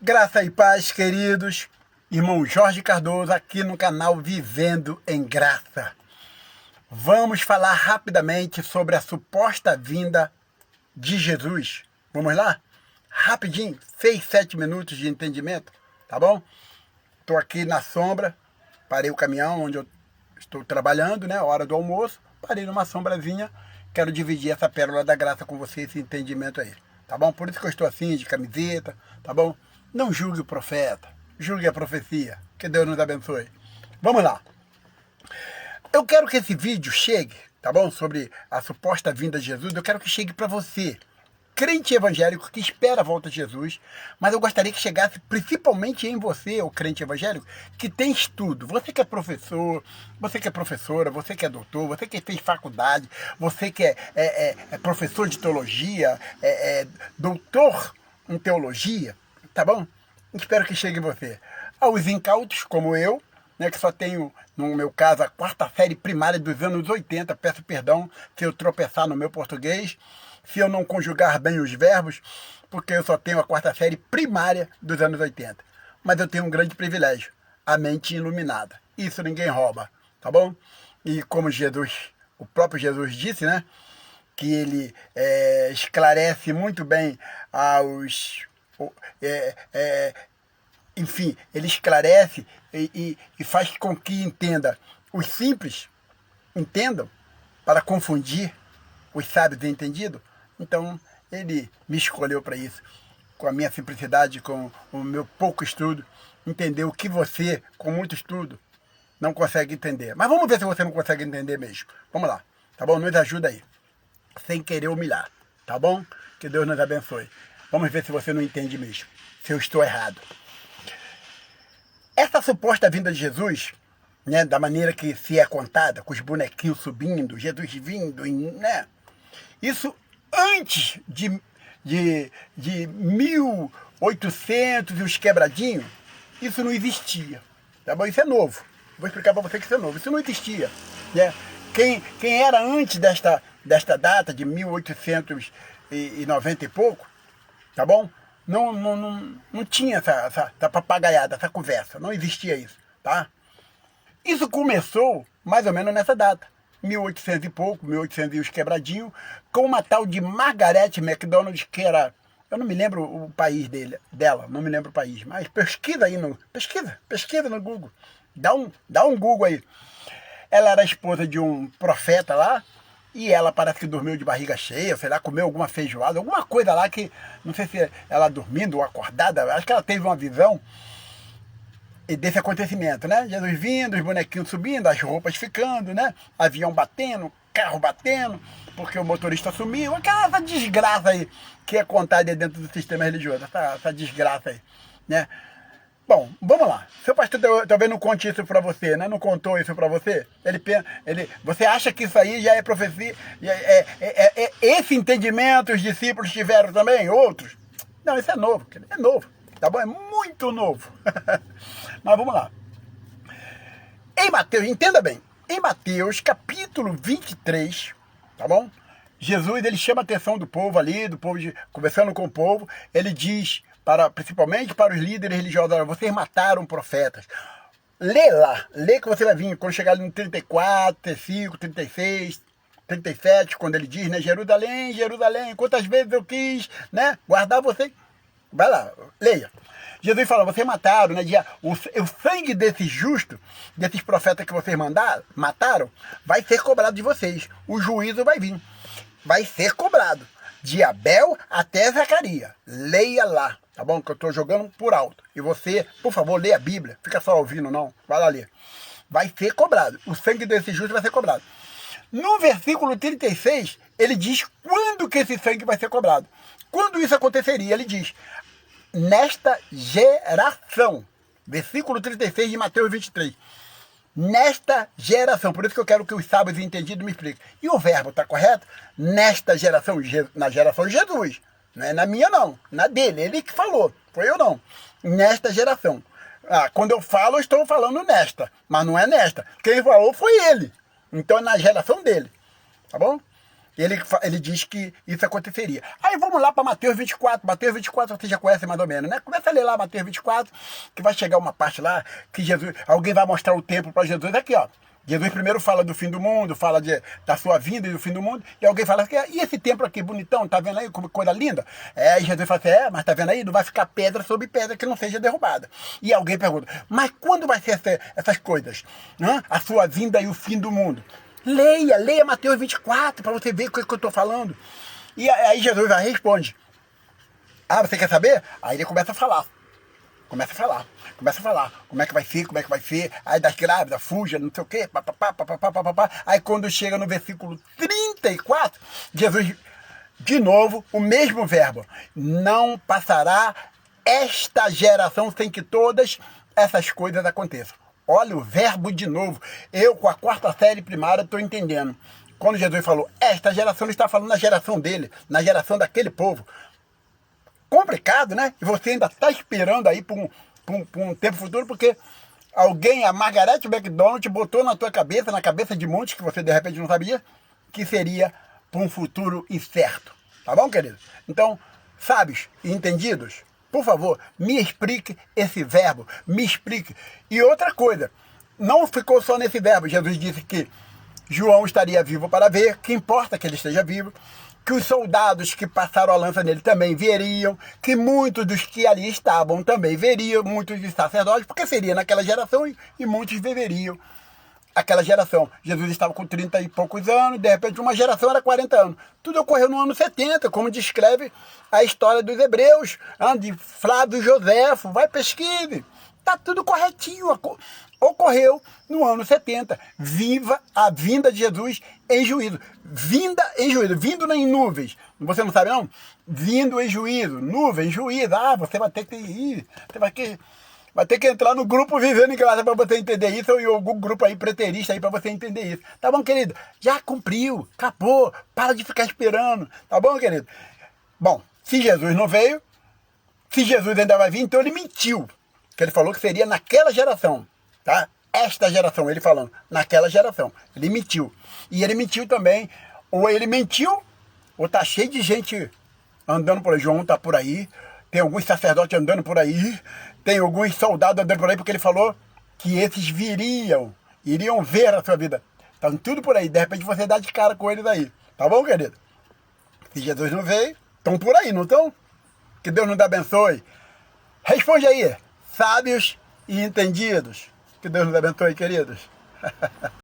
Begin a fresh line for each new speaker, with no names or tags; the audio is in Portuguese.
Graça e paz, queridos. Irmão Jorge Cardoso, aqui no canal Vivendo em Graça. Vamos falar rapidamente sobre a suposta vinda de Jesus. Vamos lá? Rapidinho, 6, 7 minutos de entendimento, tá bom? Estou aqui na sombra, parei o caminhão onde eu estou trabalhando, né? Hora do almoço, parei numa sombrazinha. Quero dividir essa pérola da graça com você, esse entendimento aí, tá bom? Por isso que eu estou assim, de camiseta, tá bom? Não julgue o profeta, julgue a profecia. Que Deus nos abençoe. Vamos lá. Eu quero que esse vídeo chegue, tá bom? Sobre a suposta vinda de Jesus, eu quero que chegue para você, crente evangélico que espera a volta de Jesus, mas eu gostaria que chegasse principalmente em você, o crente evangélico, que tem estudo. Você que é professor, você que é professora, você que é doutor, você que fez faculdade, você que é professor de teologia, doutor em teologia, tá bom? Espero que chegue em você. Aos incautos, como eu, né, que só tenho, no meu caso, a 4ª série primária dos anos 80, peço perdão se eu tropeçar no meu português, se eu não conjugar bem os verbos, porque eu só tenho a 4ª série primária dos anos 80. Mas eu tenho um grande privilégio, a mente iluminada. Isso ninguém rouba, tá bom? E como Jesus, o próprio Jesus disse, né, que ele esclarece muito bem aos... enfim, ele esclarece e faz com que entenda os simples, entendam, para confundir os sábios e entendidos. Então, ele me escolheu para isso, com a minha simplicidade, com o meu pouco estudo, entender o que você, com muito estudo, não consegue entender. Mas vamos ver se você não consegue entender mesmo. Vamos lá, tá bom? Nos ajuda aí, sem querer humilhar, tá bom? Que Deus nos abençoe. Vamos ver se você não entende mesmo, se eu estou errado. Essa suposta vinda de Jesus, né, da maneira que se é contada, com os bonequinhos subindo, Jesus vindo, né? Isso antes de 1800 e os quebradinhos, isso não existia, tá bom? Isso é novo. Vou explicar para você que isso é novo. Isso não existia, né? Quem era antes desta data de 1890 e pouco, tá bom? Não tinha essa papagaiada, essa conversa. Não existia isso, tá? Isso começou mais ou menos nessa data. 1800 e pouco, 1800 e os quebradinhos, com uma tal de Margaret McDonald, que era... Eu não me lembro o país dela, não me lembro o país, mas pesquisa aí pesquisa no Google. Dá um Google aí. Ela era esposa de um profeta lá, e ela parece que dormiu de barriga cheia, sei lá, comeu alguma feijoada, alguma coisa lá que, não sei se ela dormindo ou acordada, acho que ela teve uma visão desse acontecimento, né? Jesus vindo, os bonequinhos subindo, as roupas ficando, né? Avião batendo, carro batendo, porque o motorista sumiu, essa desgraça aí que é contada dentro do sistema religioso, essa desgraça aí, né? Bom, vamos lá. Seu pastor talvez não conte isso para você, né? Não contou isso para você? Você acha que isso aí já é profecia? Esse entendimento os discípulos tiveram também? Outros? Não, isso é novo, tá bom? É muito novo. Mas vamos lá. Em Mateus, entenda bem, em Mateus capítulo 23, tá bom? Jesus, ele chama a atenção do povo ali, conversando com o povo, ele diz, principalmente para os líderes religiosos, vocês mataram profetas. Lê lá, lê que você vai vir, quando chegar ali no 34, 35, 36, 37, quando ele diz, né, Jerusalém, Jerusalém, quantas vezes eu quis, né, guardar você. Vai lá, leia. Jesus fala, vocês mataram, né? O sangue desses justos, desses profetas que vocês mataram, vai ser cobrado de vocês. O juízo vai vir. Vai ser cobrado. De Abel até Zacarias. Leia lá, tá bom? Que eu estou jogando por alto. E você, por favor, leia a Bíblia. Fica só ouvindo, não. Vai lá ler. Vai ser cobrado. O sangue desses justos vai ser cobrado. No versículo 36, ele diz quando que esse sangue vai ser cobrado. Quando isso aconteceria, ele diz... Nesta geração, versículo 36 de Mateus 23, nesta geração, por isso que eu quero que os sábios e entendidos me expliquem. E o verbo está correto? Nesta geração, na geração de Jesus, não é na minha não, na dele, ele que falou, foi eu não. Nesta geração. Quando eu falo, eu estou falando nesta, mas não é nesta. Quem falou foi ele, então é na geração dele, tá bom? Ele diz que isso aconteceria. Aí vamos lá para Mateus 24. Mateus 24 você já conhece mais ou menos, né? Começa a ler lá Mateus 24, que vai chegar uma parte lá que alguém vai mostrar o templo para Jesus. Aqui, ó. Jesus primeiro fala do fim do mundo, fala da sua vinda e do fim do mundo, e alguém fala assim, e esse templo aqui bonitão, tá vendo aí como coisa linda? E Jesus fala assim, mas tá vendo aí? Não vai ficar pedra sobre pedra que não seja derrubada. E alguém pergunta, mas quando vai ser essas coisas? A sua vinda e o fim do mundo? Leia Mateus 24 para você ver o que eu estou falando. E aí Jesus vai responde. Você quer saber? Aí ele começa a falar. Começa a falar. Como é que vai ser. Aí das grávidas, fuja, não sei o quê. Papapá. Aí quando chega no versículo 34, Jesus, de novo, o mesmo verbo. Não passará esta geração sem que todas essas coisas aconteçam. Olha o verbo de novo. Eu, com a 4ª série primária, estou entendendo. Quando Jesus falou, esta geração, ele está falando na geração dele, na geração daquele povo. Complicado, né? E você ainda está esperando aí por um tempo futuro, porque alguém, a Margaret McDonald, botou na tua cabeça, na cabeça de muitos, que você de repente não sabia, que seria para um futuro incerto. Tá bom, querido? Então, sábios e entendidos, por favor, me explique esse verbo, me explique. E outra coisa, não ficou só nesse verbo. Jesus disse que João estaria vivo para ver, que importa que ele esteja vivo, que os soldados que passaram a lança nele também veriam, que muitos dos que ali estavam também veriam, muitos dos sacerdotes, porque seria naquela geração e muitos viveriam aquela geração. Jesus estava com 30 e poucos anos, de repente uma geração era 40 anos. Tudo ocorreu no ano 70, como descreve a história dos hebreus, de Flávio Joséfo. Vai, pesquise. Está tudo corretinho. Ocorreu no ano 70. Viva a vinda de Jesus em juízo. Vinda em juízo. Vindo em nuvens. Você não sabe, não? Vindo em juízo. Nuvem, juízo. Você vai ter que ir. Você vai ter que entrar no grupo Vivendo em Graça para você entender isso, ou em algum grupo aí preterista aí para você entender isso. Tá bom, querido? Já cumpriu. Acabou. Para de ficar esperando. Tá bom, querido? Bom, se Jesus não veio, se Jesus ainda vai vir, então ele mentiu. Que ele falou que seria naquela geração, tá? Esta geração, ele falando, naquela geração. Ele mentiu. E ele mentiu também, ou ele mentiu, ou tá cheio de gente andando por aí. João tá por aí, tem alguns sacerdotes andando por aí, tem alguns soldados andando por aí, porque ele falou que esses iriam ver a sua vida. Estão tudo por aí, de repente você dá de cara com eles aí. Tá bom, querido? Se Jesus não veio, estão por aí, não estão? Que Deus nos abençoe. Responde aí. Sábios e entendidos. Que Deus nos abençoe, queridos.